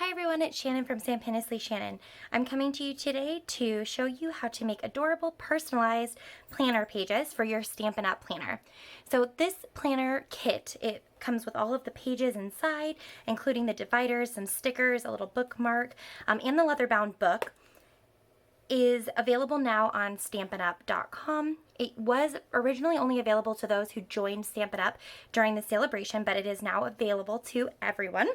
Hi everyone, it's Shannon from StampendouslyShannon. I'm coming to you today to show you how to make adorable personalized planner pages for your Stampin' Up! Planner. So this planner kit, it comes with all of the pages inside, including the dividers, some stickers, a little bookmark, and the leather-bound book. Is available now on StampenUp.com. It was originally only available to those who joined Stampin' Up! During the celebration, but it is now available to everyone.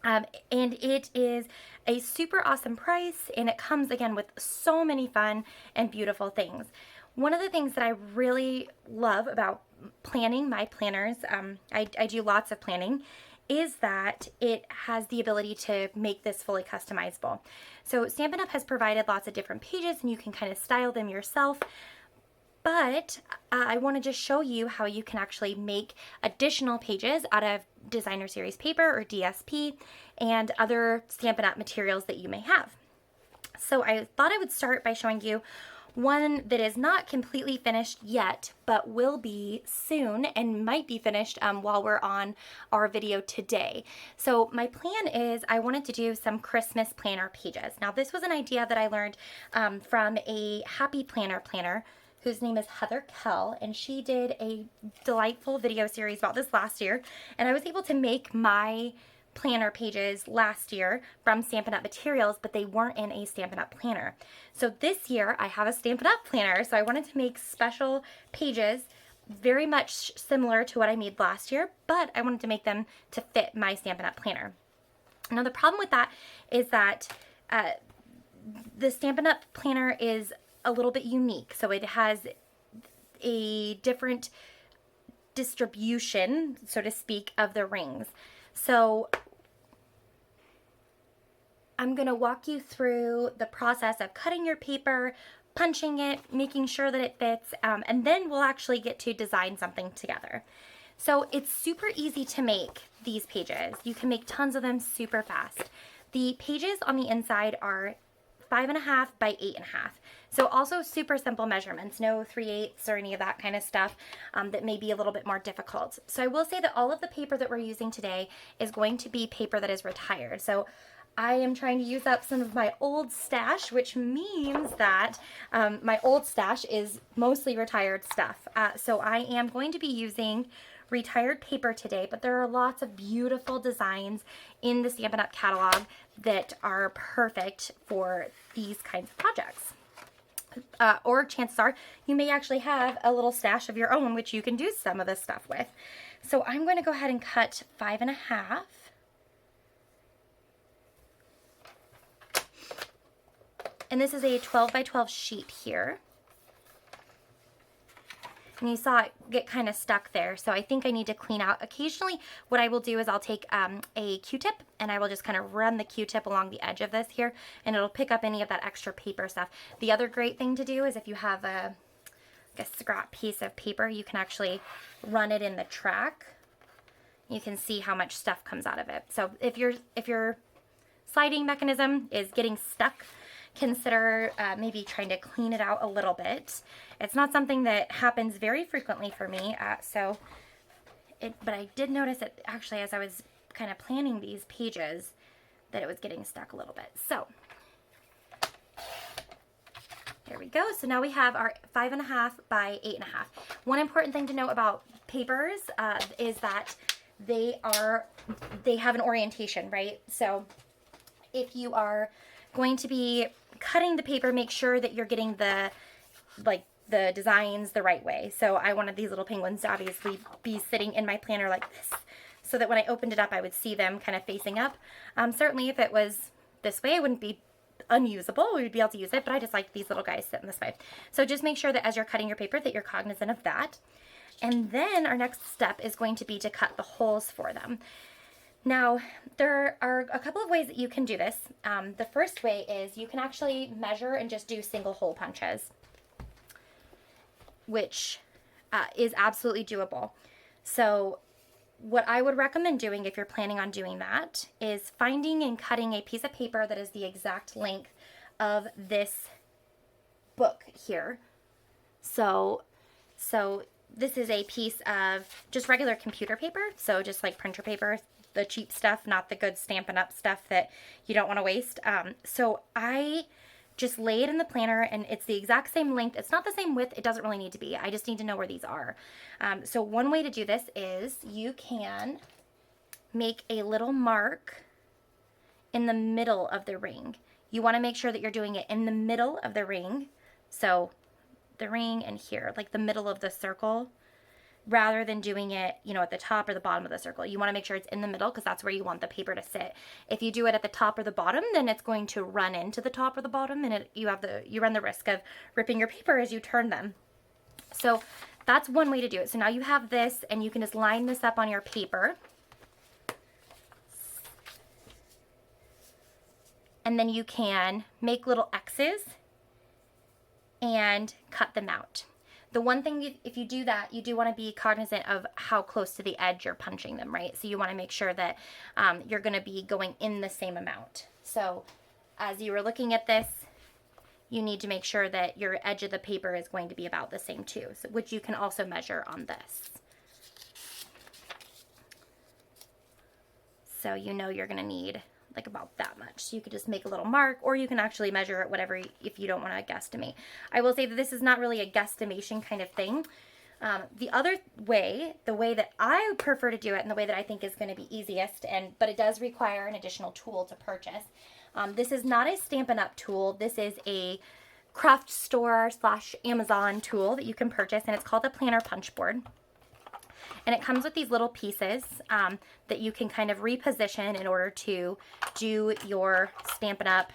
And it is a super awesome price, and it comes again with so many fun and beautiful things. One of the things that I really love about planning my planners, I do lots of planning, is that it has the ability to make this fully customizable. So Stampin' Up! Has provided lots of different pages, and you can kind of style them yourself. But I want to just show you how you can actually make additional pages out of designer series paper or DSP and other Stampin' Up! Materials that you may have. So I thought I would start by showing you one that is not completely finished yet, but will be soon and might be finished while we're on our video today. So my plan is I wanted to do some Christmas planner pages. Now this was an idea that I learned from a Happy Planner whose name is Heather Kell, and she did a delightful video series about this last year, and I was able to make my planner pages last year from Stampin' Up! Materials, but they weren't in a Stampin' Up! Planner. So this year I have a Stampin' Up! Planner, so I wanted to make special pages very much similar to what I made last year, but I wanted to make them to fit my Stampin' Up! Planner. Now the problem with that is that the Stampin' Up! Planner is a little bit unique. So it has a different distribution, so to speak, of the rings. So I'm going to walk you through the process of cutting your paper, punching it, making sure that it fits, and then we'll actually get to design something together. So it's super easy to make these pages. You can make tons of them super fast. The pages on the inside are 5.5 by 8.5. So also super simple measurements, no 3/8 or any of that kind of stuff that may be a little bit more difficult. So I will say that all of the paper that we're using today is going to be paper that is retired. So I am trying to use up some of my old stash, which means that my old stash is mostly retired stuff. So I am going to be using retired paper today, but there are lots of beautiful designs in the Stampin' Up! Catalog that are perfect for these kinds of projects. Or chances are you may actually have a little stash of your own which you can do some of this stuff with. So I'm going to go ahead and cut 5.5. And this is a 12 by 12 sheet here. And you saw it get kind of stuck there, so I think I need to clean out. Occasionally what I will do is I'll take a Q-tip and I will just kind of run the Q-tip along the edge of this here, and it'll pick up any of that extra paper stuff. The other great thing to do is if you have a scrap piece of paper, you can actually run it in the track. You can see how much stuff comes out of it. So if your sliding mechanism is getting stuck, consider maybe trying to clean it out a little bit. It's not something that happens very frequently for me, but I did notice it actually as I was kind of planning these pages that it was getting stuck a little bit. So there we go. So now we have our 5.5 by 8.5. One important thing to note about papers is that they have an orientation, right? So if you are going to be cutting the paper, make sure that you're getting the designs the right way. So I wanted these little penguins to obviously be sitting in my planner like this, so that when I opened it up I would see them kind of facing up. Certainly if it was this way it wouldn't be unusable, we would be able to use it, but I just like these little guys sitting this way. So just make sure that as you're cutting your paper that you're cognizant of that. And then our next step is going to be to cut the holes for them. Now, there are a couple of ways that you can do this. The first way is you can actually measure and just do single hole punches, which is absolutely doable. So what I would recommend doing if you're planning on doing that is finding and cutting a piece of paper that is the exact length of this book here. So this is a piece of just regular computer paper, so just like printer paper, the cheap stuff, not the good Stampin' Up stuff that you don't want to waste. So I just lay it in the planner, and it's the exact same length. It's not the same width. It doesn't really need to be. I just need to know where these are. So one way to do this is you can make a little mark in the middle of the ring. You want to make sure that you're doing it in the middle of the ring. So the ring and here, like the middle of the circle, rather than doing it, you know, at the top or the bottom of the circle. You want to make sure it's in the middle because that's where you want the paper to sit. If you do it at the top or the bottom, then it's going to run into the top or the bottom, and you run the risk of ripping your paper as you turn them. So that's one way to do it. So now you have this, and you can just line this up on your paper. And then you can make little X's and cut them out. The one thing, if you do that, you do want to be cognizant of how close to the edge you're punching them, right? So you want to make sure that you're going to be going in the same amount. So as you were looking at this, you need to make sure that your edge of the paper is going to be about the same too, so, which you can also measure on this. So you know you're going to need like about that much. So you could just make a little mark, or you can actually measure it, whatever, if you don't want to guesstimate. I will say that this is not really a guesstimation kind of thing. The other way, the way that I prefer to do it, and the way that I think is going to be easiest, but it does require an additional tool to purchase. This is not a Stampin' Up tool. This is a craft store / Amazon tool that you can purchase, and it's called the Planner Punch Board. And it comes with these little pieces that you can kind of reposition in order to do your Stampin' Up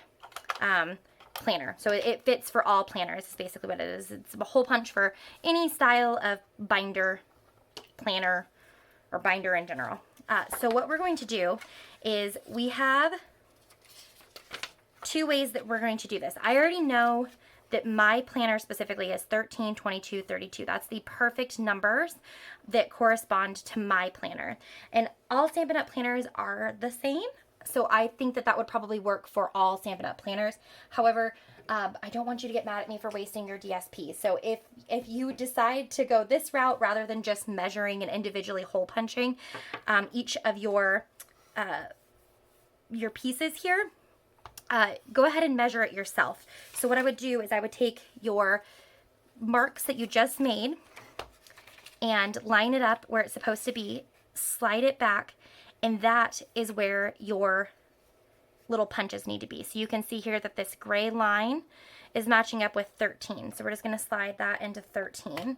planner. So it fits for all planners, is basically what it is. It's a hole punch for any style of binder, planner, or binder in general. So what we're going to do is we have two ways that we're going to do this. I already know that my planner specifically is 13, 22, 32. That's the perfect numbers that correspond to my planner. And all Stampin' Up planners are the same, so I think that that would probably work for all Stampin' Up planners. However, I don't want you to get mad at me for wasting your DSP. So if you decide to go this route rather than just measuring and individually hole punching each of your pieces here, go ahead and measure it yourself. So what I would do is I would take your marks that you just made and line it up where it's supposed to be, slide it back, and that is where your little punches need to be. So you can see here that this gray line is matching up with 13. So we're just going to slide that into 13.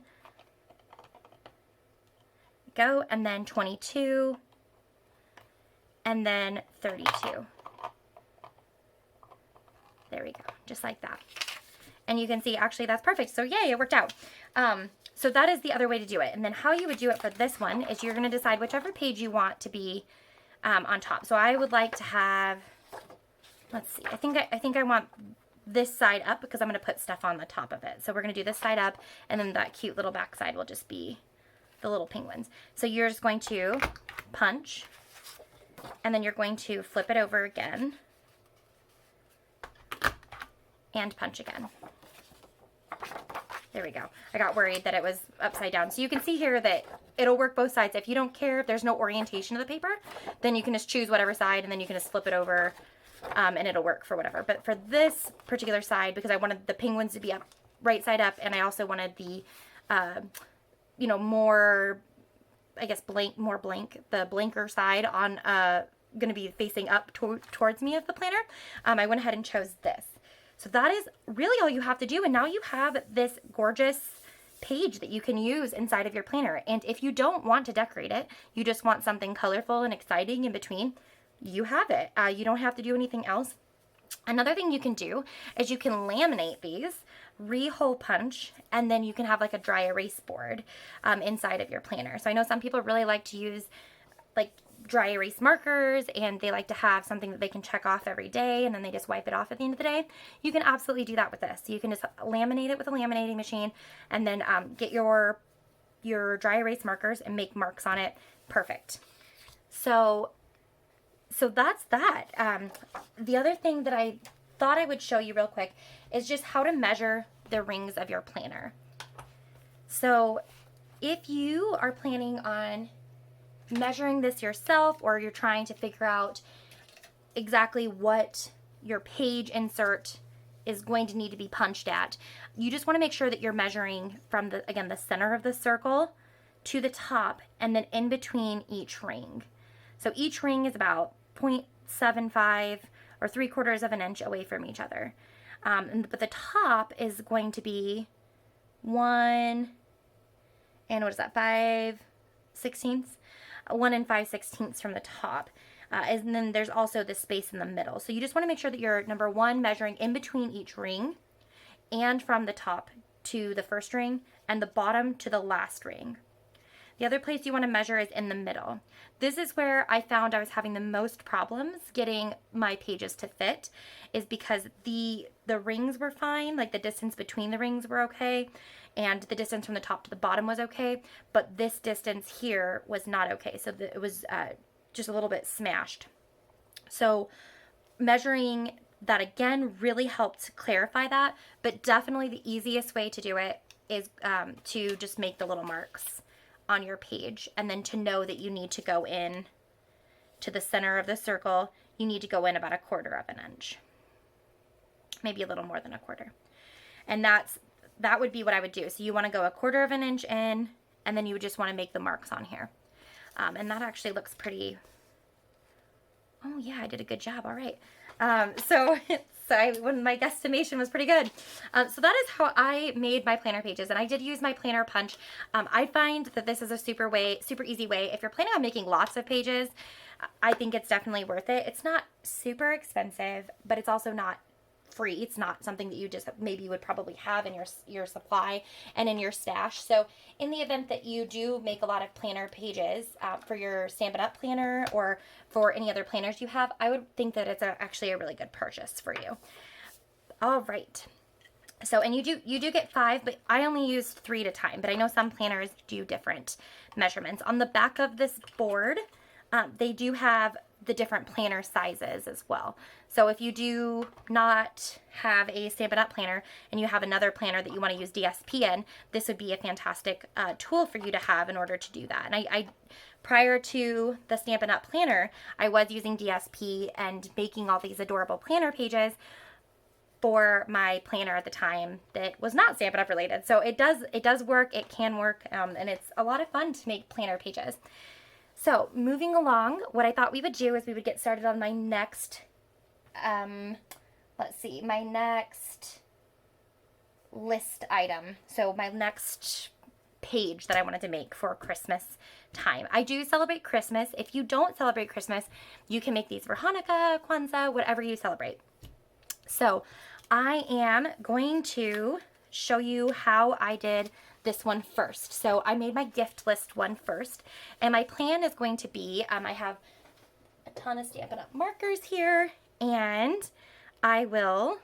Go, and then 22, and then 32. There we go, just like that. And you can see, actually, that's perfect. So yay, it worked out. So that is the other way to do it. And then how you would do it for this one is you're going to decide whichever page you want to be on top. So I would like to have, let's see, I think I want this side up because I'm going to put stuff on the top of it. So we're going to do this side up, and then that cute little back side will just be the little penguins. So you're just going to punch, and then you're going to flip it over again, and punch again. There we go. I got worried that it was upside down. So you can see here that it'll work both sides. If you don't care if there's no orientation of the paper, then you can just choose whatever side, and then you can just flip it over, and it'll work for whatever. But for this particular side, because I wanted the penguins to be up, right side up, and I also wanted the, you know, more, I guess, the blanker side on, going to be facing up towards me of the planner, I went ahead and chose this. So that is really all you have to do, and now you have this gorgeous page that you can use inside of your planner. And if you don't want to decorate it, you just want something colorful and exciting in between, you have it. You don't have to do anything else. Another thing you can do is you can laminate these, re-hole punch, and then you can have like a dry erase board inside of your planner. So I know some people really like to use like dry erase markers, and they like to have something that they can check off every day, and then they just wipe it off at the end of the day. You can absolutely do that with this. You can just laminate it with a laminating machine, and then get your dry erase markers and make marks on it. Perfect. So that's that. The other thing that I thought I would show you real quick is just how to measure the rings of your planner. So if you are planning on measuring this yourself, or you're trying to figure out exactly what your page insert is going to need to be punched at, you just want to make sure that you're measuring from the, again, the center of the circle to the top and then in between each ring. So each ring is about 0.75 or 3/4 of an inch away from each other. But the top is going to be 1 and what is that, 5/16? 1 and 5/16 from the top. And then there's also this space in the middle. So you just want to make sure that you're, number one, measuring in between each ring and from the top to the first ring and the bottom to the last ring. The other place you want to measure is in the middle. This is where I found I was having the most problems getting my pages to fit, is because the rings were fine, like the distance between the rings were okay, and the distance from the top to the bottom was okay, but this distance here was not okay. So it was just a little bit smashed. So measuring that again really helped clarify that, but definitely the easiest way to do it is to just make the little marks on your page, and then to know that you need to go in to the center of the circle, you need to go in about 1/4 of an inch, maybe a little more than 1/4. And that would be what I would do. So you want to go 1/4 of an inch in, and then you would just want to make the marks on here. And that actually looks pretty, oh yeah, I did a good job, all right. So my guesstimation was pretty good. So that is how I made my planner pages, and I did use my planner punch. I find that this is a super easy way. If you're planning on making lots of pages, I think it's definitely worth it. It's not super expensive, but it's also not free. It's not something that you just maybe would probably have in your supply and in your stash. So in the event that you do make a lot of planner pages for your Stampin' Up planner or for any other planners you have, I would think that it's actually a really good purchase for you. All right. So, and you do get 5, but I only used 3 at a time, but I know some planners do different measurements. On the back of this board, they do have the different planner sizes as well. So if you do not have a Stampin' Up planner and you have another planner that you want to use DSP in, this would be a fantastic tool for you to have in order to do that. And I prior to the Stampin' Up planner, I was using DSP and making all these adorable planner pages for my planner at the time that was not Stampin' Up related. So it does work, it can work, and it's a lot of fun to make planner pages. So moving along, what I thought we would do is we would get started on my next, my next list item. So my next page that I wanted to make for Christmas time. I do celebrate Christmas. If you don't celebrate Christmas, you can make these for Hanukkah, Kwanzaa, whatever you celebrate. So I am going to show you how I did this one first. So I made my gift list one first, and my plan is going to be, I have a ton of Stampin' Up markers here, and I will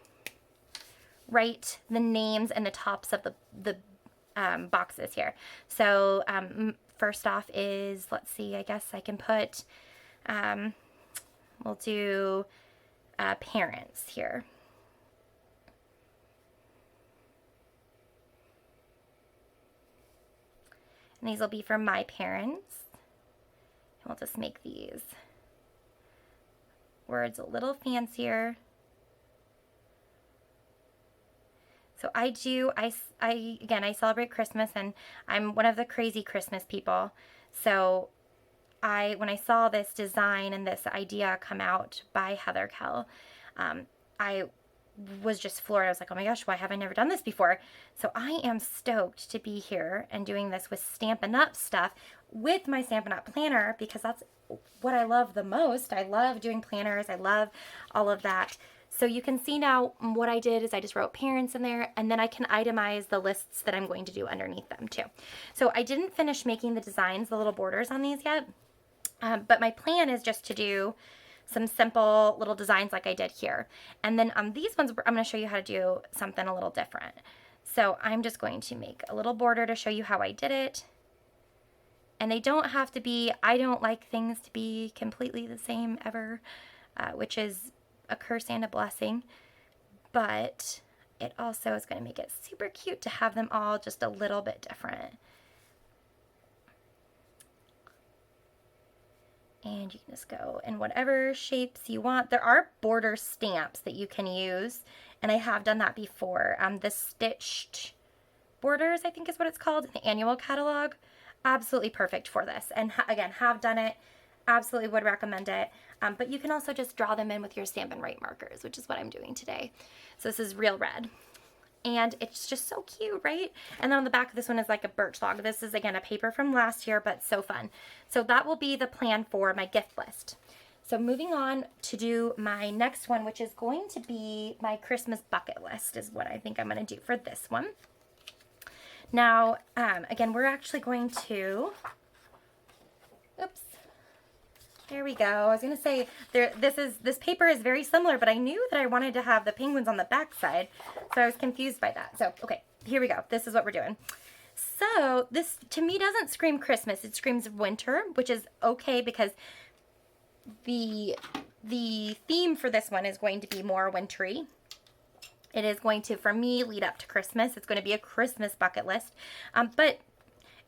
write the names and the tops of the boxes here. So first off is, let's see, I guess I can put, we'll do parents here. And these will be for my parents. And we'll just make these words a little fancier. So I celebrate Christmas, and I'm one of the crazy Christmas people. So when I saw this design and this idea come out by Heather Kell, I was just floored. I was like, oh my gosh, why have I never done this before? So I am stoked to be here and doing this with Stampin' Up stuff with my Stampin' Up planner, because that's what I love the most. I love doing planners. I love all of that. So you can see now what I did is I just wrote parents in there, and then I can itemize the lists that I'm going to do underneath them too. So I didn't finish making the designs, the little borders on these yet, but my plan is just to do some simple little designs like I did here. And then on these ones, I'm going to show you how to do something a little different. So I'm just going to make a little border to show you how I did it. And they don't have to be, I don't like things to be completely the same ever, which is a curse and a blessing. But it also is going to make it super cute to have them all just a little bit different. And you can just go in whatever shapes you want. There are border stamps that you can use, and I have done that before. The stitched borders, I think is what it's called, in the annual catalog. Absolutely perfect for this. And again, have done it. Absolutely would recommend it. But you can also just draw them in with your Stampin' Right markers, which is what I'm doing today. So this is real red. And it's just so cute, right? And then on the back of this one is like a birch log. This is, again, a paper from last year, but so fun. So that will be the plan for my gift list. So moving on to do my next one, which is going to be my Christmas bucket list, is what I think I'm going to do for this one. Now, again, we're actually going to, oops. There we go. I was going to say, this paper is very similar, but I knew that I wanted to have the penguins on the back side, so I was confused by that. So, okay, here we go. This is what we're doing. So, this, to me, doesn't scream Christmas. It screams winter, which is okay because the theme for this one is going to be more wintry. It is going to, for me, lead up to Christmas. It's going to be a Christmas bucket list, but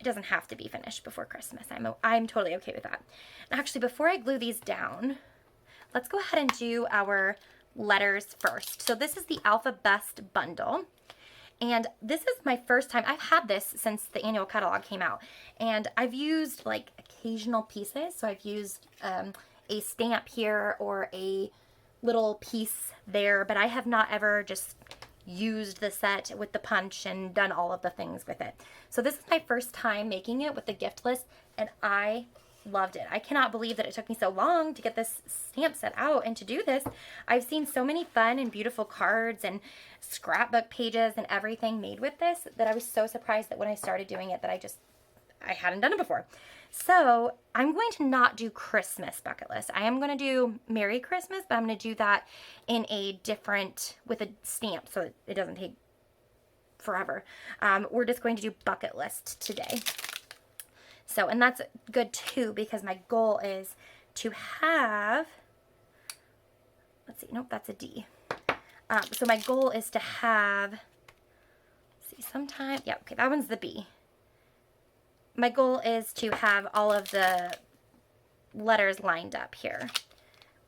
it doesn't have to be finished before Christmas. I'm totally okay with that. And actually, before I glue these down, let's go ahead and do our letters first. So this is the Alpha Best bundle. And this is my first time. I've had this since the annual catalog came out. And I've used like occasional pieces. So I've used a stamp here or a little piece there. But I have not ever just used the set with the punch and done all of the things with it. So this is my first time making it with the gift list, and I loved it. I cannot believe that it took me so long to get this stamp set out and to do this. I've seen so many fun and beautiful cards and scrapbook pages and everything made with this that I was so surprised that when I started doing it that I hadn't done it before. So I'm going to not do Christmas bucket list. I am going to do Merry Christmas, but I'm going to do that in a different, with a stamp so it doesn't take forever. We're just going to do bucket list today. So, and that's good too because my goal is to have, let's see, nope, that's a D. So my goal is to have, let's see, sometime, yeah, okay, that one's the B. My goal is to have all of the letters lined up here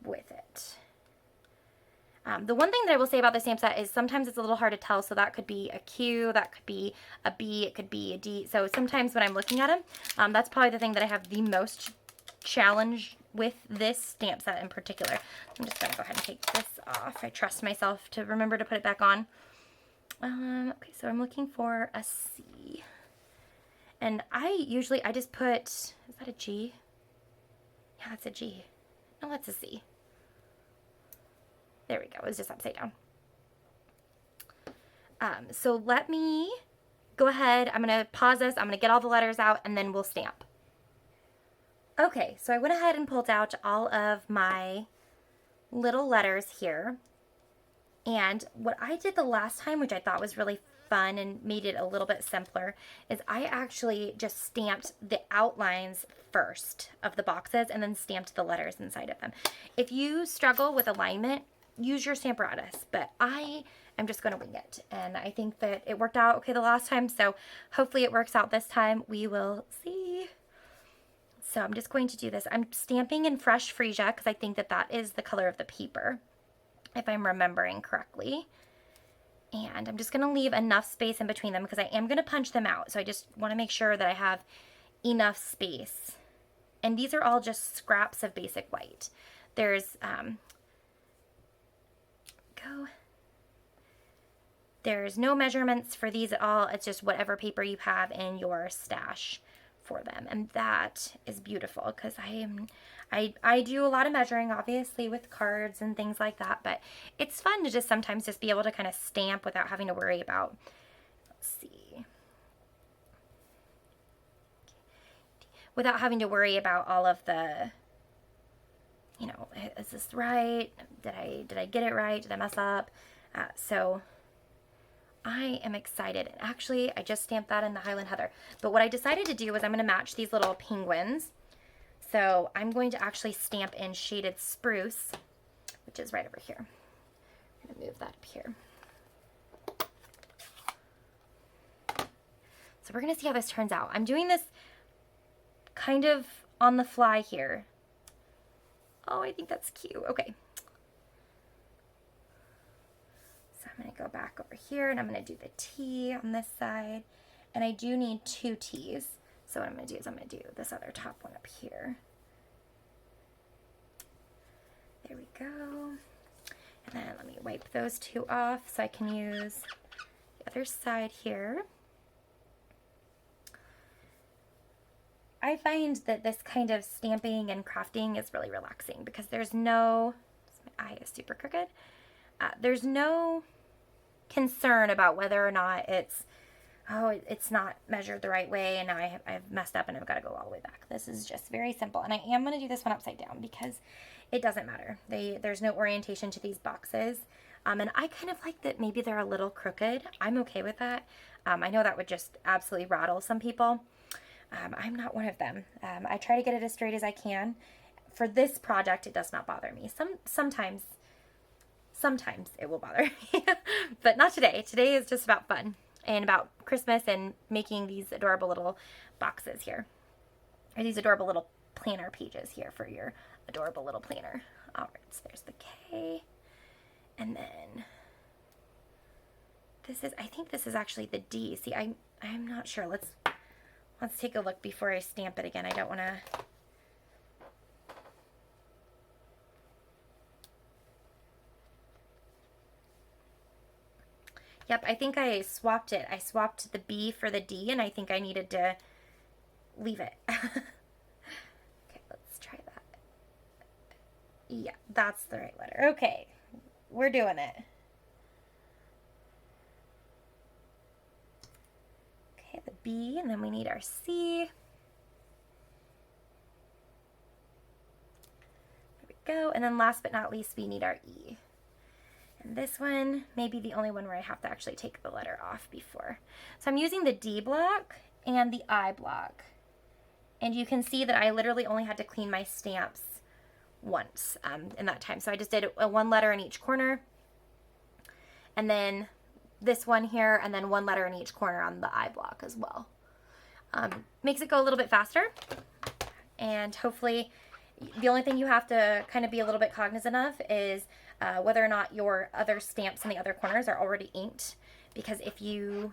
with it. The one thing that I will say about the stamp set is sometimes it's a little hard to tell, so that could be a Q, that could be a B, it could be a D. So sometimes when I'm looking at them, that's probably the thing that I have the most challenge with this stamp set in particular. I'm just going to go ahead and take this off. I trust myself to remember to put it back on. Okay, so I'm looking for a C. And I just put, is that a G? Yeah, that's a G. No, that's a C. There we go. It was just upside down. So let me go ahead. I'm going to pause this. I'm going to get all the letters out and then we'll stamp. Okay, so I went ahead and pulled out all of my little letters here. And what I did the last time, which I thought was really fun and made it a little bit simpler, is I actually just stamped the outlines first of the boxes and then stamped the letters inside of them. If you struggle with alignment, use your Stamparatus, but I am just going to wing it. And I think that it worked out okay the last time, so hopefully it works out this time. We will see. So I'm just going to do this. I'm stamping in Fresh Freesia because I think that that is the color of the paper, if I'm remembering correctly. And I'm just going to leave enough space in between them because I am going to punch them out. So I just want to make sure that I have enough space. And these are all just scraps of basic white. There's, there's no measurements for these at all. It's just whatever paper you have in your stash for them. And that is beautiful because I do a lot of measuring, obviously, with cards and things like that, but it's fun to just sometimes just be able to kind of stamp without having to worry about, let's see, without having to worry about all of the, you know, is this right? Did I get it right? Did I mess up? So I am excited. And actually, I just stamped that in the Highland Heather. But what I decided to do was I'm going to match these little penguins. So I'm going to actually stamp in Shaded Spruce, which is right over here. I'm going to move that up here. So we're going to see how this turns out. I'm doing this kind of on the fly here. Oh, I think that's cute. Okay. So I'm going to go back over here and I'm going to do the T on this side. And I do need 2 T's. So what I'm going to do is I'm going to do this other top one up here. There we go. And then let me wipe those 2 off so I can use the other side here. I find that this kind of stamping and crafting is really relaxing because there's no, my eye is super crooked, there's no concern about whether or not it's, oh, it's not measured the right way and now I've messed up and I've got to go all the way back. This is just very simple. And I am going to do this one upside down because it doesn't matter. There's no orientation to these boxes. And I kind of like that maybe they're a little crooked. I'm okay with that. I know that would just absolutely rattle some people. I'm not one of them. I try to get it as straight as I can. For this project, it does not bother me. Sometimes it will bother me, but not today. Today is just about fun and about Christmas and making these adorable little boxes here, or these adorable little planner pages here for your adorable little planner. All right, so there's the K, and then I think this is actually the D. See, I'm not sure. Let's take a look before I stamp it again. I don't want to. Yep, I think I swapped it. I swapped the B for the D, and I think I needed to leave it. Okay, let's try that. Yeah, that's the right letter. Okay, we're doing it. Okay, the B, and then we need our C. There we go. And then last but not least, we need our E. And this one may be the only one where I have to actually take the letter off before. So I'm using the D block and the I block. And you can see that I literally only had to clean my stamps once in that time. So I just did one letter in each corner. And then this one here, and then one letter in each corner on the I block as well. Makes it go a little bit faster. And hopefully, the only thing you have to kind of be a little bit cognizant of is whether or not your other stamps in the other corners are already inked. Because if you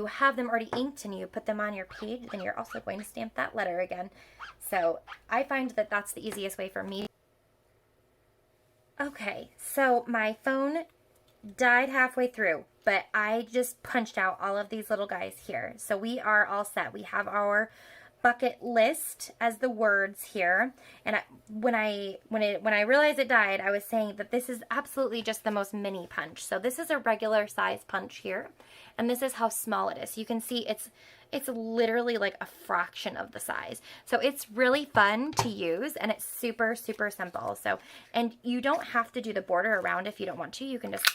have them already inked and you put them on your page, then you're also going to stamp that letter again. So I find that that's the easiest way for me. Okay, so my phone died halfway through, but I just punched out all of these little guys here. So we are all set. We have our bucket list as the words here. And when I realized it died, I was saying that this is absolutely just the most mini punch. So this is a regular size punch here, and this is how small it is. You can see it's literally like a fraction of the size. So it's really fun to use, and it's super, super simple. So, and you don't have to do the border around if you don't want to. You can just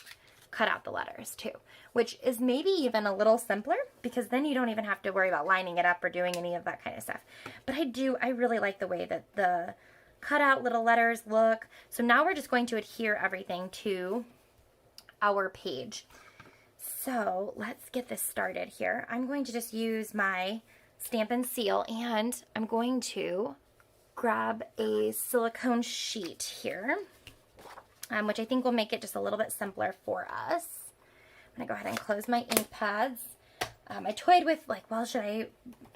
cut out the letters too, which is maybe even a little simpler because then you don't even have to worry about lining it up or doing any of that kind of stuff. But I really like the way that the cut out little letters look. So now we're just going to adhere everything to our page. So let's get this started here. I'm going to just use my Stampin' Seal, and I'm going to grab a silicone sheet here, which I think will make it just a little bit simpler for us. I'm going to go ahead and close my ink pads. I toyed with like, well, should I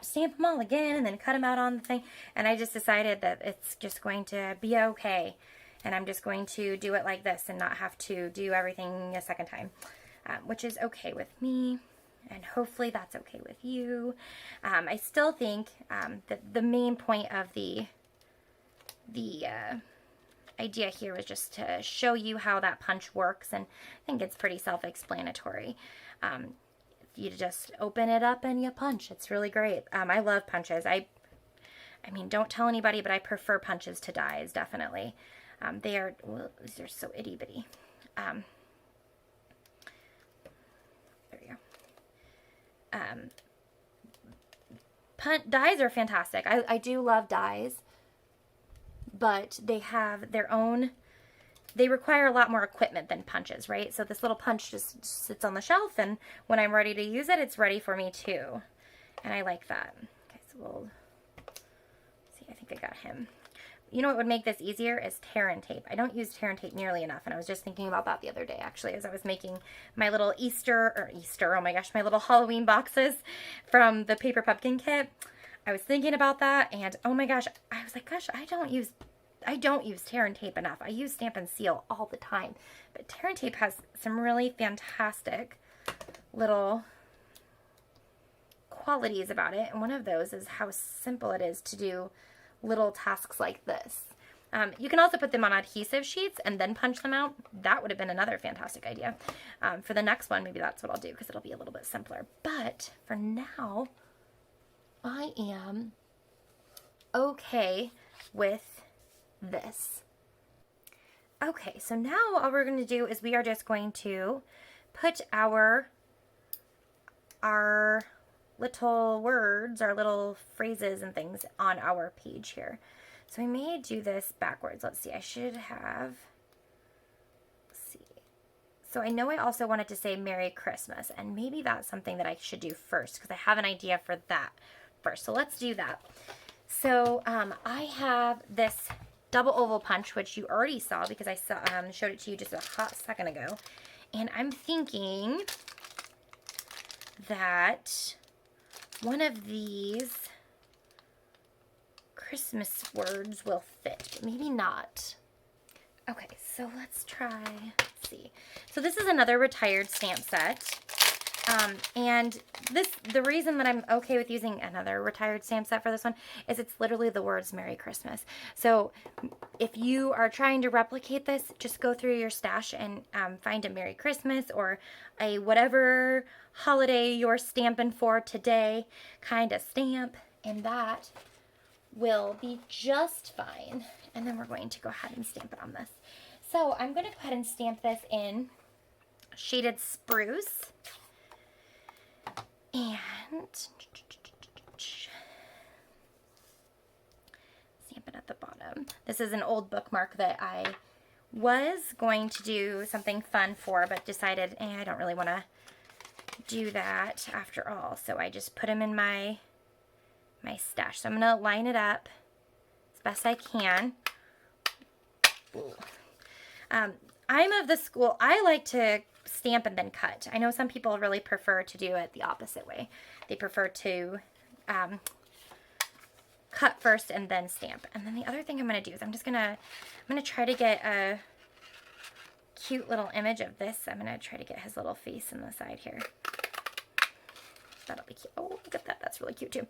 stamp them all again and then cut them out on the thing? And I just decided that it's just going to be okay. And I'm just going to do it like this and not have to do everything a second time, which is okay with me. And hopefully that's okay with you. I still think that the main point of the idea here was just to show you how that punch works, and I think it's pretty self-explanatory. You just open it up and you punch. It's really great. I love punches. I mean, don't tell anybody, but I prefer punches to dies, definitely. They're so itty-bitty. There we go. Dies are fantastic. I do love dies, but they have their own, they require a lot more equipment than punches, right? So this little punch just sits on the shelf, and when I'm ready to use it, it's ready for me too. And I like that. Okay, so we'll see, I think I got him. you know what would make this easier is tear and tape. I don't use tear and tape nearly enough, and I was just thinking about that the other day, actually, as I was making my little oh my gosh, my little Halloween boxes from the paper pumpkin kit. I was thinking about that, and oh my gosh, I was like, gosh, I don't use tear and tape enough. I use Stamp and Seal all the time, but tear and tape has some really fantastic little qualities about it, and one of those is how simple it is to do little tasks like this. You can also put them on adhesive sheets and then punch them out. That would have been another fantastic idea. For the next one, maybe that's what I'll do because it'll be a little bit simpler. But for now, I am okay with this. Okay, so now all we're going to do is we are just going to put our little words, our little phrases and things on our page here. So I may do this backwards. Let's see, I should have, let's see. So I know I also wanted to say Merry Christmas, and maybe that's something that I should do first because I have an idea for that first. So let's do that. So I have this double oval punch, which you already saw because I showed it to you just a hot second ago. And I'm thinking that one of these Christmas words will fit, but maybe not. Okay, so let's try, let's see. So this is another retired stamp set. And the reason that I'm okay with using another retired stamp set for this one is it's literally the words Merry Christmas. So if you are trying to replicate this, just go through your stash and find a Merry Christmas or a whatever holiday you're stamping for today kind of stamp, and that will be just fine. And then we're going to go ahead and stamp it on this. So I'm going to go ahead and stamp this in Shaded Spruce. And stamp it at the bottom. This is an old bookmark that I was going to do something fun for, but decided, I don't really want to do that after all. So I just put them in my stash. So I'm going to line it up as best I can. I'm of the school, I like to stamp and then cut. I know some people really prefer to do it the opposite way. They prefer to cut first and then stamp. And then the other thing I'm going to do is I'm going to try to get a cute little image of this. I'm going to try to get his little face in the side here. That'll be cute. Oh, look at that. That's really cute too.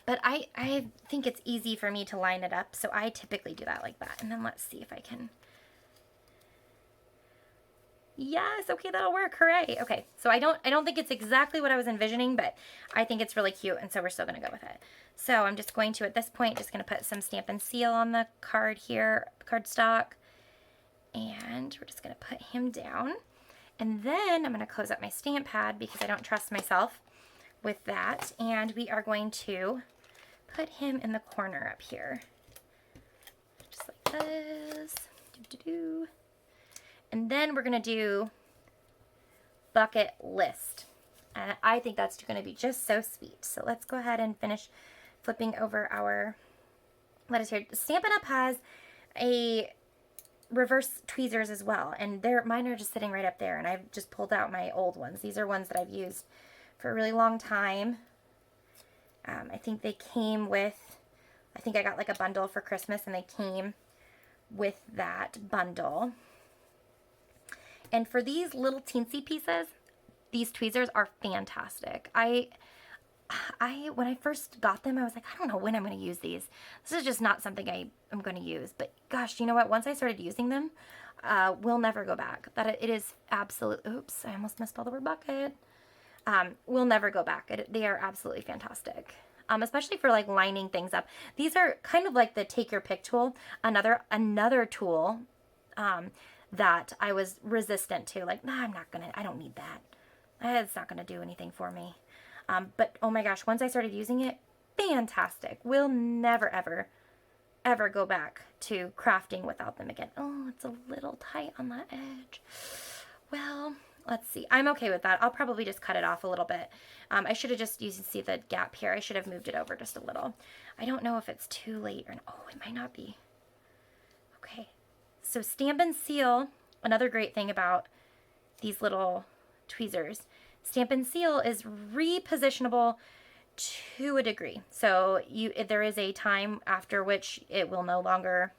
But I think it's easy for me to line it up, so I typically do that like that. And then let's see if I can. Yes, okay, that'll work. Hooray. Okay, so I don't think it's exactly what I was envisioning, but I think it's really cute, and so we're still going to go with it. So I'm just going to, at this point, just going to put some Stamp and Seal on the card here, cardstock. And we're just going to put him down. And then I'm going to close up my stamp pad because I don't trust myself with that. And we are going to put him in the corner up here. Just like this. Doo-doo-doo. And then we're going to do bucket list. And I think that's going to be just so sweet. So let's go ahead and finish flipping over our letters here. Stampin' Up! Has a reverse tweezers as well. And mine are just sitting right up there. And I've just pulled out my old ones. These are ones that I've used for a really long time. I think they came with, I think I got like a bundle for Christmas and they came with that bundle. And for these little teensy pieces, these tweezers are fantastic. When I first got them, I was like, I don't know when I'm going to use these. This is just not something I am going to use. But gosh, you know what? Once I started using them, we'll never go back. It is absolute, oops, I almost missed all the word bucket. We'll never go back. They are absolutely fantastic. Especially for like lining things up. These are kind of like the take your pick tool. Another tool that I was resistant to. Like, nah, I don't need that. It's not going to do anything for me. But oh my gosh, once I started using it, fantastic. We'll never, ever, ever go back to crafting without them again. Oh, it's a little tight on that edge. Well, let's see. I'm okay with that. I'll probably just cut it off a little bit. I should have just, you can see the gap here. I should have moved it over just a little. I don't know if it's too late or, oh, it might not be. Okay. So stamp and seal, another great thing about these little tweezers. Stamp and seal is repositionable to a degree. So there is a time after which it will no longer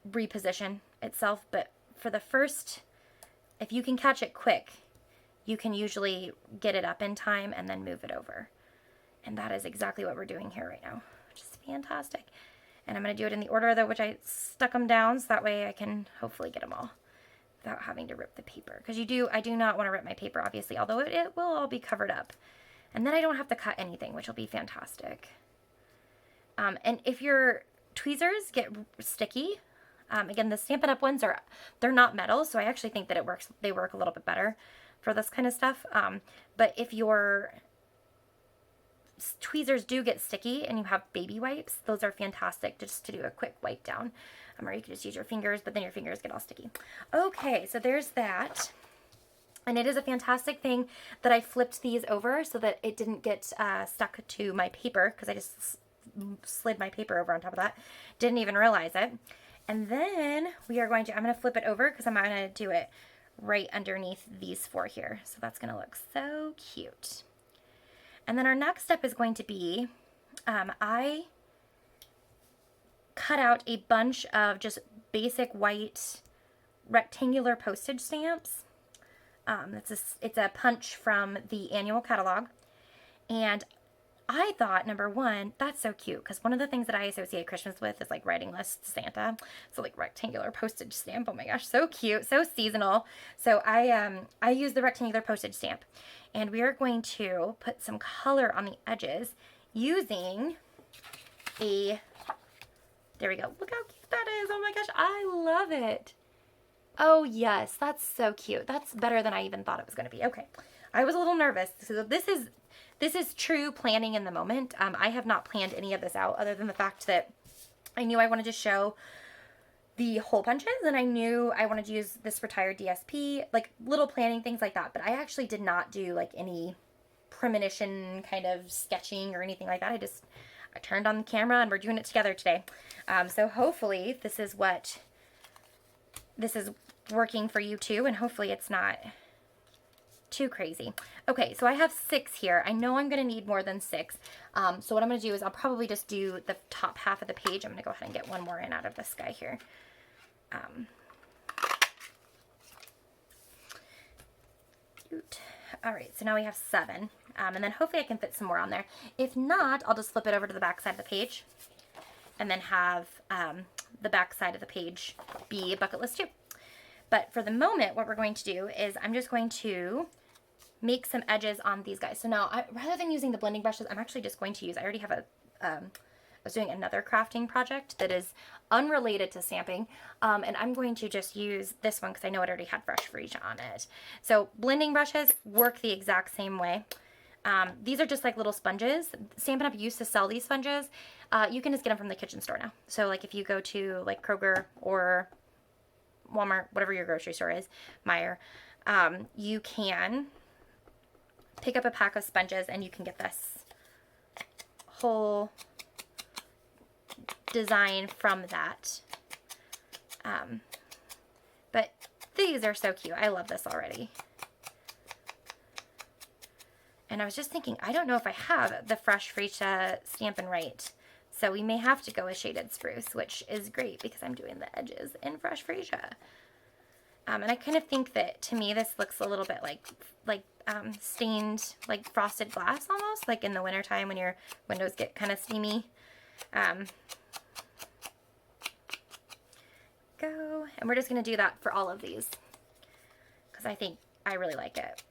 reposition itself, but for the first, if you can catch it quick, you can usually get it up in time and then move it over. And that is exactly what we're doing here right now, which is fantastic. And I'm going to do it in the order though which I stuck them down, so that way I can hopefully get them all without having to rip the paper. Because I do not want to rip my paper, obviously, although it will all be covered up. And then I don't have to cut anything, which will be fantastic. And if your tweezers get sticky, again, the Stampin' Up ones they're not metal, so I actually think that they work a little bit better for this kind of stuff. But if your tweezers do get sticky and you have baby wipes, those are fantastic just to do a quick wipe down. Or you can just use your fingers, but then your fingers get all sticky. Okay, so there's that. And it is a fantastic thing that I flipped these over so that it didn't get stuck to my paper, because I just slid my paper over on top of that. Didn't even realize it. And then I'm going to flip it over because I'm going to do it right underneath these four here. So that's going to look so cute. And then our next step is going to be, I cut out a bunch of just basic white rectangular postage stamps. It's a punch from the annual catalog. And I thought, number one, that's so cute, because one of the things that I associate Christmas with is like writing lists to Santa. So like rectangular postage stamp. Oh my gosh, so cute, so seasonal. So I use the rectangular postage stamp, and we are going to put some color on the edges using there we go. Look how cute that is. Oh my gosh, I love it. Oh yes, that's so cute. That's better than I even thought it was going to be. Okay, I was a little nervous. So this is true planning in the moment. I have not planned any of this out other than the fact that I knew I wanted to show the hole punches, and I knew I wanted to use this retired DSP, like little planning things like that. But I actually did not do like any premonition kind of sketching or anything like that. I turned on the camera and we're doing it together today. So hopefully this is working for you too, and hopefully it's not too crazy. Okay, so I have 6 here. I know I'm going to need more than 6. So what I'm going to do is I'll probably just do the top half of the page. I'm going to go ahead and get one more in out of this guy here. Cute. All right, so now we have 7. And then hopefully I can fit some more on there. If not, I'll just flip it over to the back side of the page and then have the back side of the page be a bucket list too. But for the moment, what we're going to do is I'm just going to make some edges on these guys. So now, rather than using the blending brushes, I'm actually just going to use, I already have I was doing another crafting project that is unrelated to stamping, and I'm going to just use this one because I know it already had Fresh Freesia on it. So blending brushes work the exact same way. These are just like little sponges. Stampin' Up used to sell these sponges. You can just get them from the kitchen store now. So like if you go to like Kroger or Walmart, whatever your grocery store is, Meijer, you can pick up a pack of sponges and you can get this whole design from that. But these are so cute. I love this already. And I was just thinking, I don't know if I have the Fresh Freesia Stampin' Right. So we may have to go with Shaded Spruce, which is great because I'm doing the edges in Fresh Freesia. And I kind of think that, to me, this looks a little bit like stained, like frosted glass almost, like in the wintertime when your windows get kind of steamy. Go. And we're just going to do that for all of these because I think I really like it.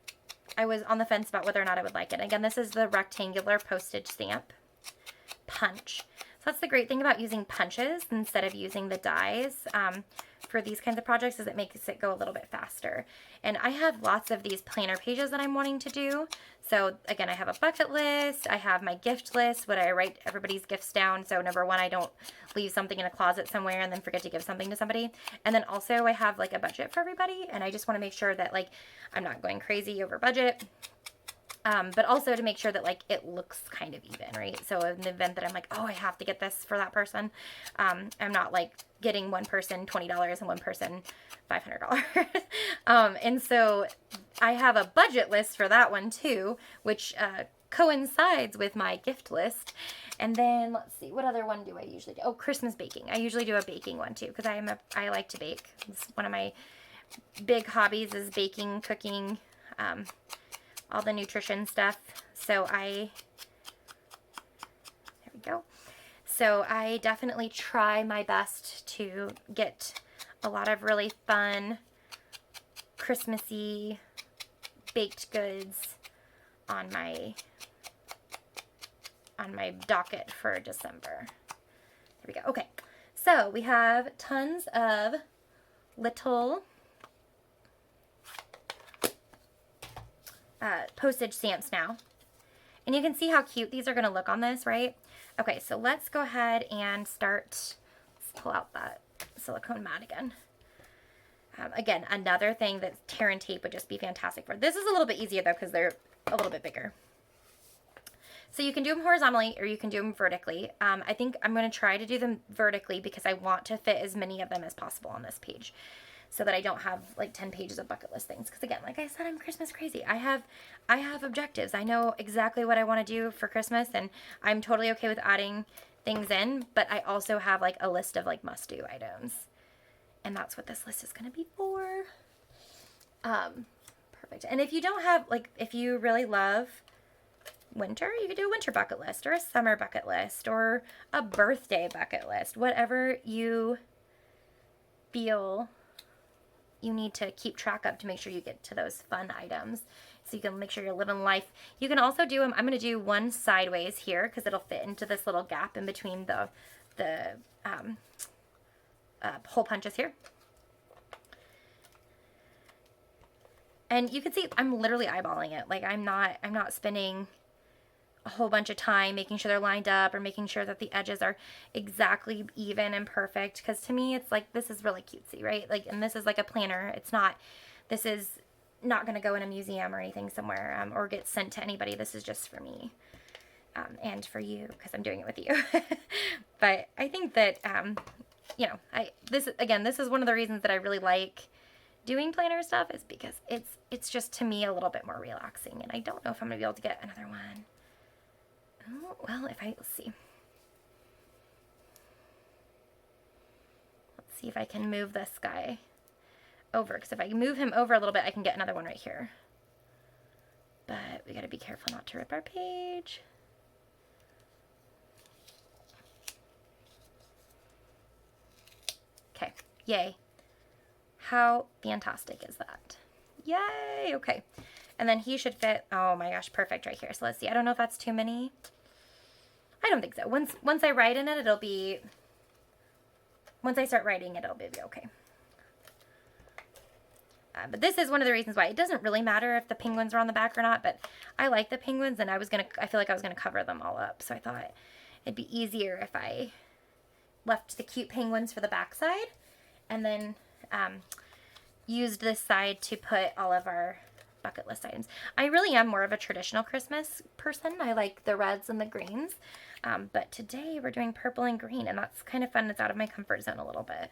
I was on the fence about whether or not I would like it. Again, this is the rectangular postage stamp punch. So that's the great thing about using punches instead of using the dies. for these kinds of projects is it makes it go a little bit faster. And I have lots of these planner pages that I'm wanting to do. So again, I have a bucket list, I have my gift list, what I write everybody's gifts down. So number one, I don't leave something in a closet somewhere and then forget to give something to somebody. And then also I have like a budget for everybody, and I just want to make sure that like I'm not going crazy over budget. But also to make sure that like it looks kind of even, right? So in the event that I'm like, oh, I have to get this for that person, I'm not like getting one person $20 and one person $500. And so I have a budget list for that one too, which coincides with my gift list. And then let's see, what other one do I usually do? Oh, Christmas baking. I usually do a baking one too, because I like to bake. It's one of my big hobbies is baking, cooking, all the nutrition stuff. So there we go. So I definitely try my best to get a lot of really fun Christmassy baked goods on my docket for December. There we go. Okay. So we have tons of little postage stamps now. And you can see how cute these are going to look on this, right? Okay, so let's go ahead and start. Let's pull out that silicone mat again. Again, another thing that tear and tape would just be fantastic for. This is a little bit easier though because they're a little bit bigger. So you can do them horizontally or you can do them vertically. I think I'm going to try to do them vertically because I want to fit as many of them as possible on this page, so that I don't have like 10 pages of bucket list things. Because again, like I said, I'm Christmas crazy. I have objectives. I know exactly what I want to do for Christmas, and I'm totally okay with adding things in, but I also have like a list of like must-do items. And that's what this list is going to be for. Perfect. And if you don't have, like, if you really love winter, you could do a winter bucket list or a summer bucket list or a birthday bucket list, whatever you feel you need to keep track of to make sure you get to those fun items, so you can make sure you're living life. You can also do them. I'm going to do one sideways here because it'll fit into this little gap in between the hole punches here. And you can see I'm literally eyeballing it. Like I'm not spending a whole bunch of time making sure they're lined up or making sure that the edges are exactly even and perfect, because to me it's like, this is really cutesy, right? Like, and this is like a planner. This is not going to go in a museum or anything somewhere, or get sent to anybody. This is just for me and for you, because I'm doing it with you. But I think that you know, this is one of the reasons that I really like doing planner stuff, is because it's just to me a little bit more relaxing. And I don't know if I'm gonna be able to get another one. Oh, well, let's see. Let's see if I can move this guy over, because if I move him over a little bit, I can get another one right here. But we gotta be careful not to rip our page. Okay, yay. How fantastic is that? Yay, okay. And then he should fit, oh my gosh, perfect right here. So let's see, I don't know if that's too many. I don't think so. Once I write in it, once I start writing it, it'll be okay. But this is one of the reasons why it doesn't really matter if the penguins are on the back or not, but I like the penguins, and I feel like I was gonna cover them all up. So I thought it'd be easier if I left the cute penguins for the back side, and then used this side to put all of our bucket list items. I really am more of a traditional Christmas person. I like the reds and the greens, but today we're doing purple and green, and that's kind of fun. It's out of my comfort zone a little bit.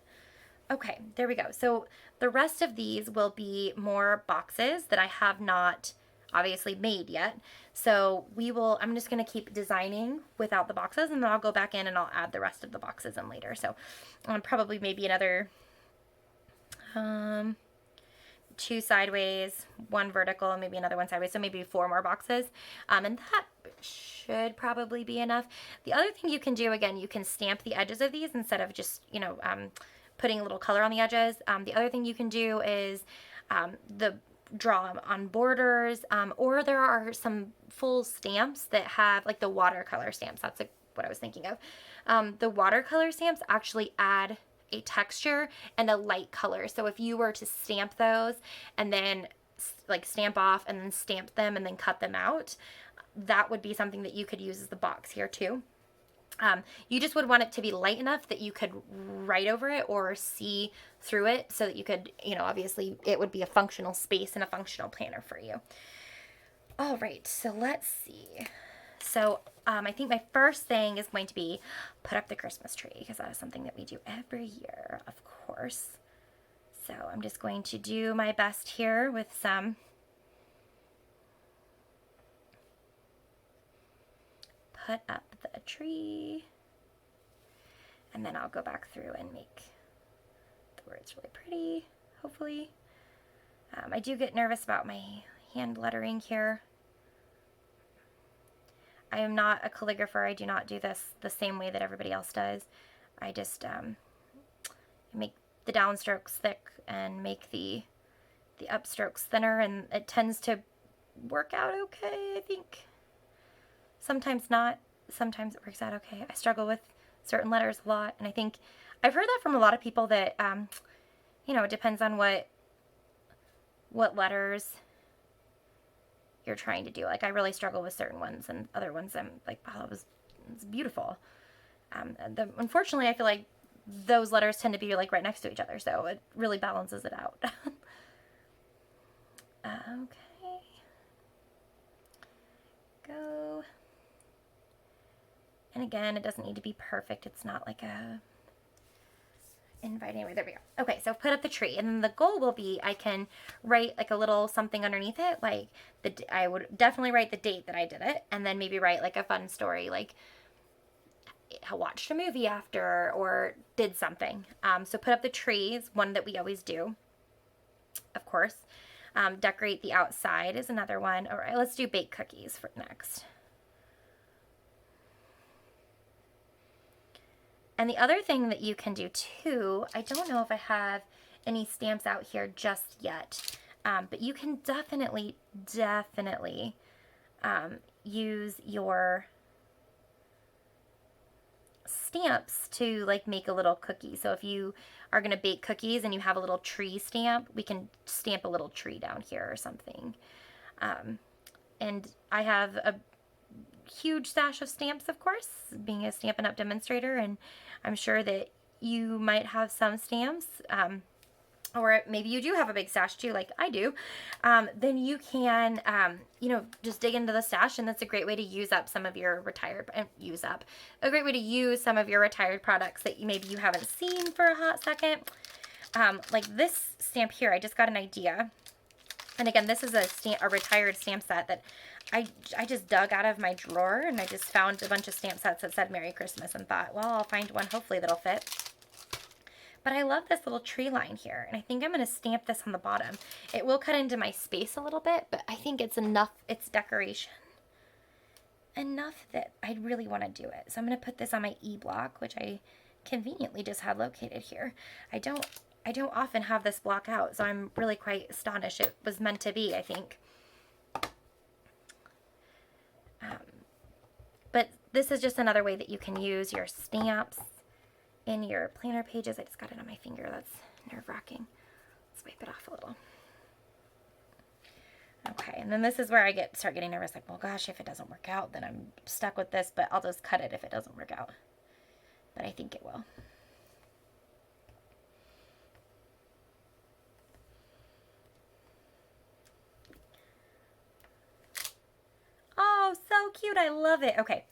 Okay, there we go. So the rest of these will be more boxes that I have not obviously made yet. So I'm just going to keep designing without the boxes, and then I'll go back in and I'll add the rest of the boxes in later. So probably maybe another 2 sideways, 1 vertical, and maybe another 1 sideways. So maybe 4 more boxes. And that should probably be enough. The other thing you can do, again, you can stamp the edges of these instead of just, putting a little color on the edges. The other thing you can do is draw on borders, or there are some full stamps that have like the watercolor stamps. That's what I was thinking of. The watercolor stamps actually add a texture and a light color. So if you were to stamp those and then like stamp off and then stamp them and then cut them out, that would be something that you could use as the box here too. You just would want it to be light enough that you could write over it or see through it, so that you could, you know, obviously it would be a functional space and a functional planner for you. All right, so let's see. So I think my first thing is going to be put up the Christmas tree, because that is something that we do every year, of course. So I'm just going to do my best here with some put up the tree, and then I'll go back through and make the words really pretty, hopefully. I do get nervous about my hand lettering here. I am not a calligrapher. I do not do this the same way that everybody else does. I just make the downstrokes thick and make the upstrokes thinner, and it tends to work out okay, I think. Sometimes not. Sometimes it works out okay. I struggle with certain letters a lot, and I think I've heard that from a lot of people that, you know, it depends on what letters you're trying to do. Like, I really struggle with certain ones, and other ones I'm like, wow, it's beautiful. Unfortunately, I feel like those letters tend to be like right next to each other, so it really balances it out. Okay. Go. And again, it doesn't need to be perfect. It's not like a invite anyway. There we go. Okay, so put up the tree, and then the goal will be I can write like a little something underneath it, like I would definitely write the date that I did it, and then maybe write like a fun story, like I watched a movie after or did something. So put up the tree is one that we always do, of course. Decorate the outside is another one. All right, let's do bake cookies for next. And the other thing that you can do too, I don't know if I have any stamps out here just yet, but you can definitely use your stamps to like make a little cookie. So if you are going to bake cookies and you have a little tree stamp, we can stamp a little tree down here or something. And I have a huge stash of stamps, of course, being a Stampin' Up demonstrator, and I'm sure that you might have some stamps, or maybe you do have a big stash too, like I do. Then you can, you know, just dig into the stash, and that's a great way to use up some of your retired, a great way to use some of your retired products that maybe you haven't seen for a hot second. Like this stamp here, I just got an idea. And again, this is a retired stamp set that I just dug out of my drawer, and I just found a bunch of stamp sets that said Merry Christmas and thought, well, I'll find one hopefully that'll fit. But I love this little tree line here, and I think I'm going to stamp this on the bottom. It will cut into my space a little bit, but I think it's enough, it's decoration enough that I really want to do it. So I'm going to put this on my E-block, which I conveniently just had located here. I don't often have this block out, so I'm really quite astonished. It was meant to be, I think. But this is just another way that you can use your stamps in your planner pages. I just got it on my finger. That's nerve-wracking. Let's wipe it off a little. Okay, and then this is where I start getting nervous. Like, well, gosh, if it doesn't work out, then I'm stuck with this, but I'll just cut it if it doesn't work out. But I think it will. Oh, so cute. I love it. Okay,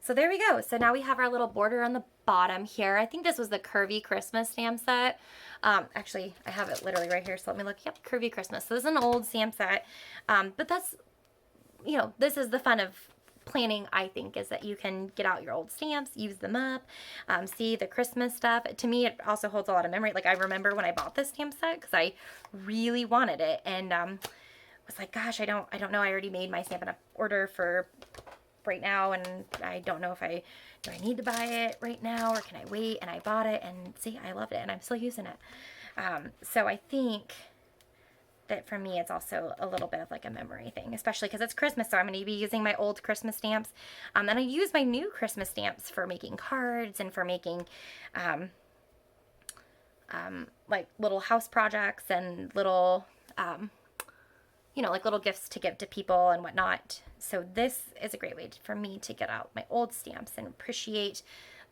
so there we go. So now we have our little border on the bottom here. I think this was the Curvy Christmas stamp set. Actually, I have it literally right here, so let me look. Yep, Curvy Christmas. So this is an old stamp set, but that's, you know, this is the fun of planning, I think, is that you can get out your old stamps, use them up, see the Christmas stuff. To me, it also holds a lot of memory. Like, I remember when I bought this stamp set because I really wanted it, and was like, gosh, I don't know. I already made my Stampin' Up order for right now, and I don't know if do I need to buy it right now, or can I wait? And I bought it, and see, I loved it, and I'm still using it. So I think that for me, it's also a little bit of like a memory thing, especially because it's Christmas, so I'm going to be using my old Christmas stamps. And I use my new Christmas stamps for making cards and for making like little house projects and little, like little gifts to give to people and whatnot. So this is a great way for me to get out my old stamps and appreciate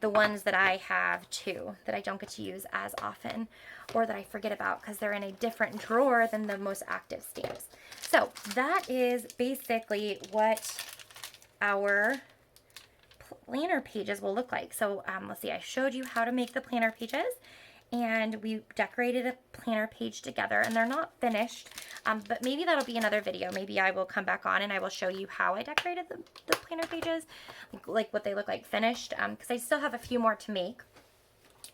the ones that I have too, that I don't get to use as often or that I forget about because they're in a different drawer than the most active stamps. So that is basically what our planner pages will look like. So let's see, I showed you how to make the planner pages and we decorated a planner page together, and they're not finished, but maybe that'll be another video. Maybe I will come back on and I will show you how I decorated the planner pages, like what they look like finished, because I still have a few more to make,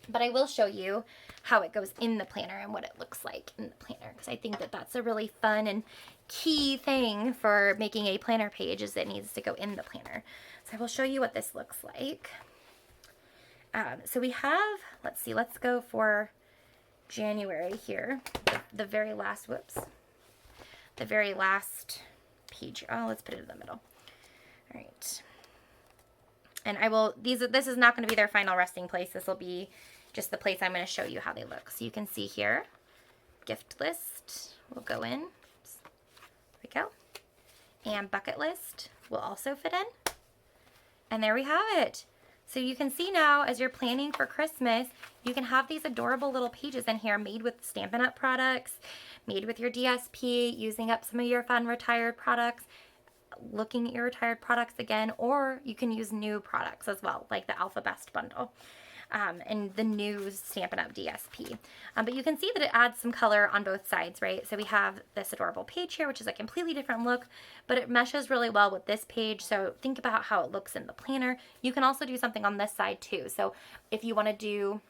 but I will show you how it goes in the planner and what it looks like in the planner, because I think that that's a really fun and key thing for making a planner page, is it needs to go in the planner. So I will show you what this looks like. So we have, let's see, let's go for January here, the very last, the very last page. Oh, let's put it in the middle. All right. And I will, this is not going to be their final resting place. This will be just the place I'm going to show you how they look. So you can see here, gift list will go in. Oops. There we go. And bucket list will also fit in. And there we have it. So you can see now, as you're planning for Christmas, you can have these adorable little pages in here made with Stampin' Up products, made with your DSP, using up some of your fun retired products, looking at your retired products again, or you can use new products as well, like the Alpha Best bundle. And the new Stampin' Up DSP. But you can see that it adds some color on both sides, right? So we have this adorable page here, which is a completely different look, but it meshes really well with this page. So think about how it looks in the planner. You can also do something on this side too. So if you want to do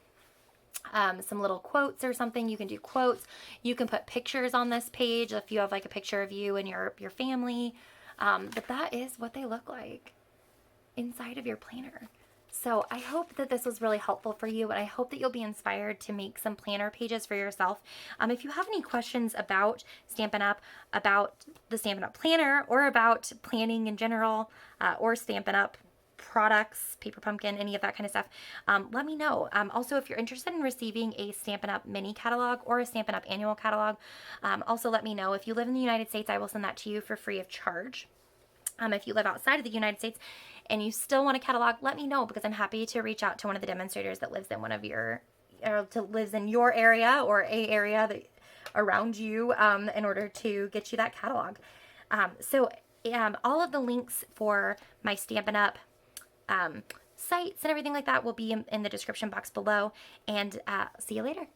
some little quotes or something, you can do quotes. You can put pictures on this page if you have like a picture of you and your family. But that is what they look like inside of your planner. So I hope that this was really helpful for you, and I hope that you'll be inspired to make some planner pages for yourself. If you have any questions about Stampin' Up, about the Stampin' Up planner, or about planning in general, or Stampin' Up products, Paper Pumpkin, any of that kind of stuff, let me know. Also, if you're interested in receiving a Stampin' Up mini catalog or a Stampin' Up annual catalog, also let me know. If you live in the United States, I will send that to you for free of charge. If you live outside of the United States and you still want a catalog, let me know, because I'm happy to reach out to one of the demonstrators that lives in one of your, lives in your area or a area that around you, in order to get you that catalog. All of the links for my Stampin' Up sites and everything like that will be in the description box below. And see you later.